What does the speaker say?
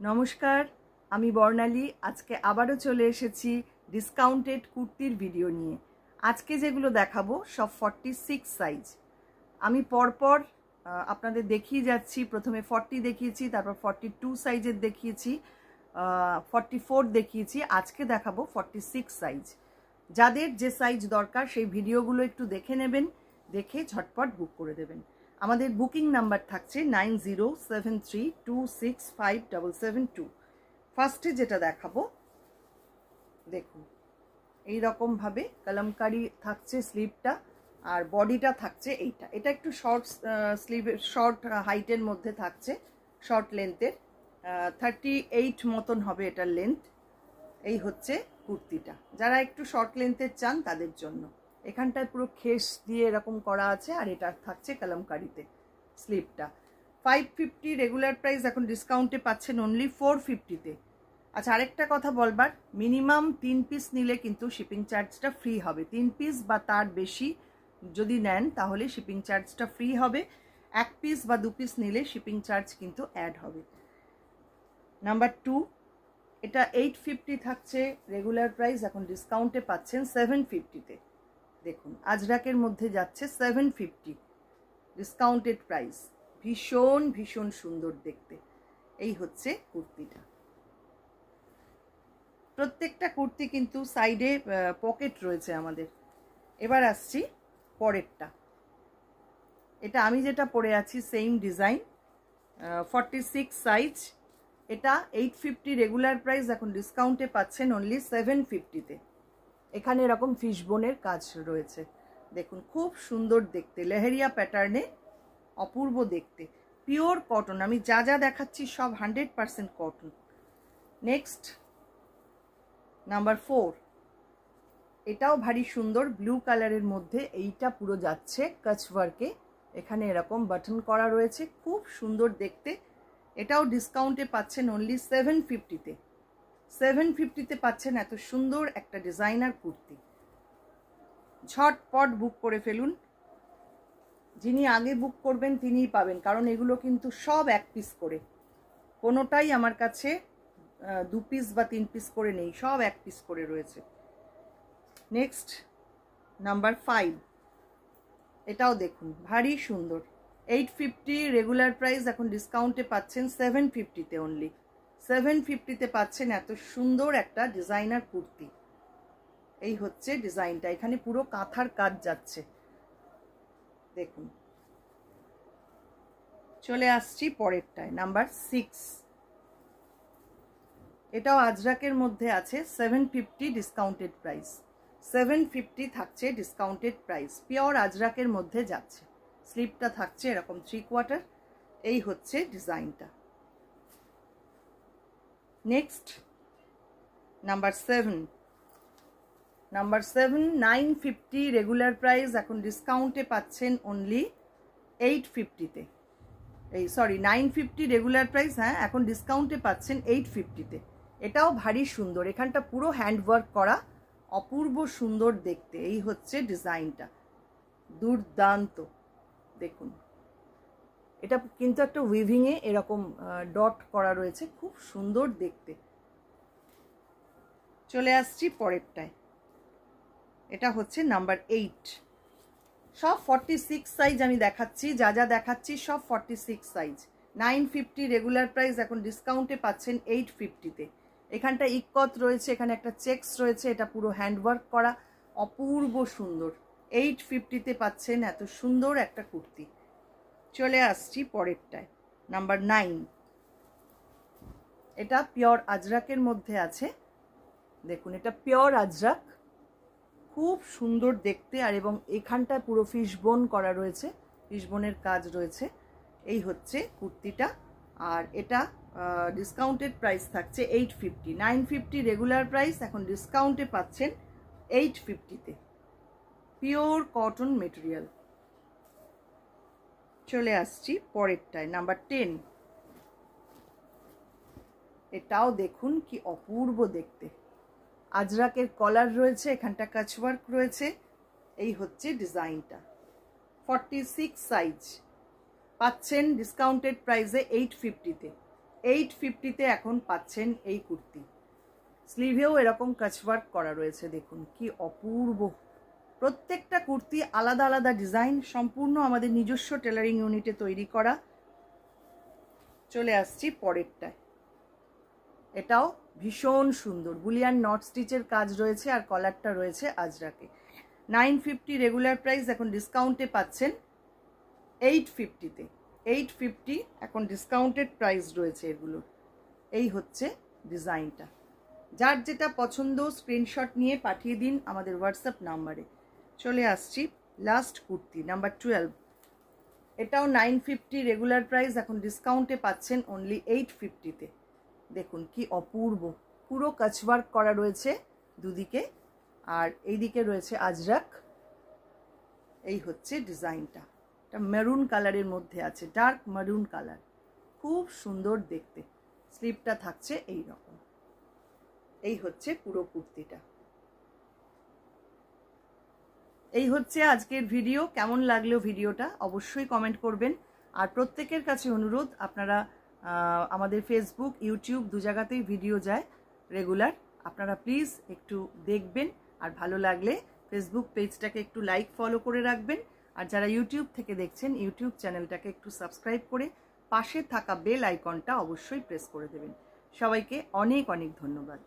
नमस्कार आमी बर्णाली आज के आबारो चले एसेছি डिसकाउंटेड कुर्तिर भिडियो निये। आज के जेगुलो देखाबो सब 46 साइज आमी परपर आपनादेर देखिए जाচ্ছি। प्रथमे 40 देखिएছি, तारपर 42 साइजेर देखिएছি, 44 देखिएছি, आज के देखाबो 46 साइज। जादेर जे साइज दरकार सेई भिडियोगुलो एकटु देखे नेबेन, देखे झटपट बुक करे देबेन। আমাদের বুকিং নাম্বার থাকছে 9073265772। ফার্স্টে যেটা দেখাবো দেখুন এই রকম ভাবে কলমকারি থাকছে স্লিভটা, আর বডিটা থাকছে এইটা। এটা একটু শর্ট স্লিভ, শর্ট হাইটের মধ্যে থাকছে, শর্ট লেন্থের 38 মতন হবে এটার লেন্থ। এই হচ্ছে কুর্তিটা, যারা একটু শর্ট লেন্থের চান তাদের জন্য। এখানটায় পুরো খেস দিয়ে এরকম করা আছে, আর এটা থাকছে কলমকারিতে স্লিভটা। 550 রেগুলার প্রাইস, এখন ডিসকাউন্টে পাচ্ছেন অনলি 450-তে। আচ্ছা, আরেকটা কথা বলবার, মিনিমাম 3 পিস নিলে কিন্তু শিপিং চার্জটা ফ্রি হবে। 3 পিস বা তার বেশি যদি নেন তাহলে শিপিং চার্জটা ফ্রি হবে। 1 পিস বা 2 পিস নিলে শিপিং চার্জ কিন্তু অ্যাড হবে। নাম্বার 2, এটা 850 থাকছে রেগুলার প্রাইস, এখন ডিসকাউন্টে পাচ্ছেন 750-তে। দেখুন আজরাকের মধ্যে যাচ্ছে 750 ডিসকাউন্টেড প্রাইস। ভীষণ ভীষণ সুন্দর দেখতে। এই হচ্ছে কুর্তিটা। প্রত্যেকটা কুর্তি কিন্তু সাইডে পকেট রয়েছে আমাদের। এবার আসছি পরেরটা। এটা আমি যেটা পরে আছি সেম ডিজাইন, 46 সাইজ। এটা 850 রেগুলার প্রাইস, এখন ডিসকাউন্টে পাচ্ছেন অনলি 750-তে। এখানে এরকম ফিশ বোনের কাজ রয়েছে, দেখুন খুব সুন্দর দেখতে, লেহেরিয়া প্যাটার্নে, অপূর্ব দেখতে, পিওর কটন। আমি যা যা দেখাচ্ছি সব 100% কটন। নেক্সট নাম্বার 4, এটাও ভারী সুন্দর, ব্লু কালারের মধ্যে। এইটা পুরো যাচ্ছে কাচ ওয়ার্কে, এখানে এরকম বাটন করা রয়েছে, খুব সুন্দর দেখতে। এটাও ডিসকাউন্টে পাচ্ছেন অনলি 750-তে। 750-তে পাচ্ছেন এত সুন্দর একটা ডিজাইনার কুর্তি। ঝটপট বুক করে ফেলুন, যিনি আগে বুক করবেন তিনিই পাবেন, কারণ এগুলো কিন্তু সব 1 পিস করে, কোনোটাই আমার কাছে 2 পিস বা 3 পিস করে নেই, সব 1 পিস করে রয়েছে। নেক্সট নাম্বার 5, এটাও দেখুন ভারী সুন্দর, 850 রেগুলার প্রাইস, এখন ডিসকাউন্টে পাচ্ছেন 750-তে অনলি। 750-তে পাচ্ছেন এত সুন্দর একটা ডিজাইনার কুর্তি। এই হচ্ছে ডিজাইনটা, এখানে পুরো কাঁথার কাজ যাচ্ছে, দেখুন। চলে আসছি পরেরটায়, নাম্বার 6। এটাও আজরাকের মধ্যে আছে, 750 ডিসকাউন্টেড প্রাইস। 750 থাকছে ডিসকাউন্টেড প্রাইস, পিওর আজরাকের মধ্যে যাচ্ছে। স্লিভটা থাকছে এরকম 3/4। এই হচ্ছে ডিজাইনটা। Next number 7। Number 7 950 regular price, এখন ডিসকাউন্টে পাচ্ছেন অনলি 850-তে। এই সরি 950 রেগুলার প্রাইস, হ্যাঁ, এখন ডিসকাউন্টে পাচ্ছেন 850-তে। এটাও ভারী সুন্দর, এখানটা পুরো হ্যান্ডওয়ার্ক করা, অপূর্ব সুন্দর দেখতে। এই হচ্ছে ডিজাইনটা, দুর্দান্ত দেখুন। এটা কিন্তু একটা উইভিংয়ে এরকম ডট করা রয়েছে, খুব সুন্দর দেখতে। চলে আসছি পরেরটায়, এটা হচ্ছে নাম্বার 8। সব 46 সাইজ আমি দেখাচ্ছি, যা যা দেখাচ্ছি সব 46 সাইজ। 950 রেগুলার প্রাইস, এখন ডিসকাউন্টে পাচ্ছেন 850-তে। এখানটা ইক্কত রয়েছে, এখানে একটা চেকস রয়েছে, এটা পুরো হ্যান্ডওয়ার্ক করা, অপূর্ব সুন্দর। 850-তে পাচ্ছেন এত সুন্দর একটা কুর্তি। চলে আসছি পরেরটায়, নাম্বার 9। এটা পিওর আজরাকের মধ্যে আছে, দেখুন এটা পিওর আজরাক, খুব সুন্দর দেখতে। আর এবং এখানটায় পুরো ফিশ বোন করা রয়েছে, ফিশ বোনের কাজ রয়েছে। এই হচ্ছে কুর্তিটা, আর এটা ডিসকাউন্টেড প্রাইস থাকছে 850। 950 রেগুলার প্রাইস, এখন ডিসকাউন্টে পাচ্ছেন 850-তে। Pure cotton material. চলে আসছি পরেরটায়, নাম্বার 10। এটাও দেখুন কি অপূর্ব দেখতে, আজরাকের কলার রয়েছে, এখানটা কাচওয়ার্ক রয়েছে। এই হচ্ছে ডিজাইনটা। 46 সাইজ, পাচ্ছেন ডিসকাউন্টেড প্রাইসে 850-তে। 850-তে এখন পাচ্ছেন এই কুর্তি। স্লিভেও এরকম কাচওয়ার্ক করা রয়েছে, দেখুন কি অপূর্ব। প্রত্যেকটা কুর্তি আলাদা আলাদা ডিজাইন, সম্পূর্ণ আমাদের নিজস্ব টেলারিং ইউনিটে তৈরি করা। চলে আসছি পরেরটায়। এটাও ভীষণ সুন্দর, বুলিয়ান নট স্টিচের কাজ রয়েছে আর কলারটা রয়েছে আজরাকে। 950 রেগুলার প্রাইস, এখন ডিসকাউন্টে পাচ্ছেন 850-তে। 850 এখন ডিসকাউন্টেড প্রাইস রয়েছে এগুলো। এই হচ্ছে ডিজাইনটা। যার যেটা পছন্দ স্ক্রিনশট নিয়ে পাঠিয়ে দিন আমাদের হোয়াটসঅ্যাপ নাম্বারে। চলে আসছি লাস্ট কুর্তি নাম্বার 12। এটাও 950 রেগুলার প্রাইস, এখন ডিসকাউন্টে পাচ্ছেন অনলি 850-তে। দেখুন কি অপূর্ব, পুরো কাচওয়ার্ক করা রয়েছে দুদিকে, আর এইদিকে রয়েছে আজরাক। এই হচ্ছে ডিজাইনটা। এটা মেরুন কালারের মধ্যে আছে, ডার্ক মেরুন কালার, খুব সুন্দর দেখতে। স্লিভটা থাকছে এই রকম। এই হচ্ছে পুরো কুর্তিটা। এই হচ্ছে আজকের ভিডিও। কেমন লাগলো ভিডিওটা অবশ্যই কমেন্ট করবেন। আর প্রত্যেকের কাছে অনুরোধ, আপনারা আমাদের ফেসবুক ইউটিউব দু জায়গাতেই ভিডিও যায় রেগুলার, আপনারা প্লিজ একটু দেখবেন। আর ভালো লাগলে ফেসবুক পেজটাকে একটু লাইক ফলো করে রাখবেন। আর যারা ইউটিউব থেকে দেখছেন ইউটিউব চ্যানেলটাকে একটু সাবস্ক্রাইব করে পাশে থাকা বেল আইকনটা অবশ্যই প্রেস করে দেবেন। সবাইকে অনেক অনেক ধন্যবাদ।